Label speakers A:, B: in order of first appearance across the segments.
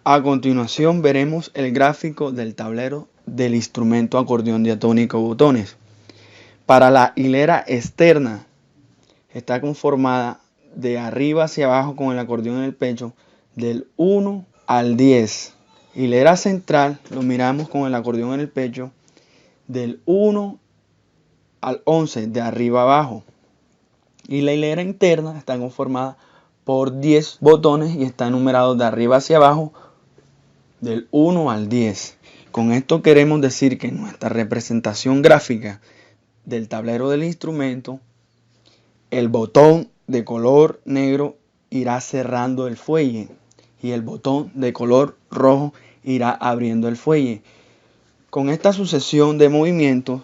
A: A continuación veremos el gráfico del tablero del instrumento acordeón diatónico botones. Para la hilera externa está conformada de arriba hacia abajo con el acordeón en el pecho del 1 al 10. Hilera central lo miramos con el acordeón en el pecho del 1 al 11 de arriba abajo. Y la hilera interna está conformada por 10 botones y está numerado de arriba hacia abajo del 1 al 10. Con esto queremos decir que nuestra representación gráfica del tablero del instrumento, el botón de color negro irá cerrando el fuelle y el botón de color rojo irá abriendo el fuelle. Con esta sucesión de movimientos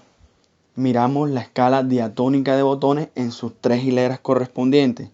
A: miramos la escala diatónica de botones en sus 3 hileras correspondientes.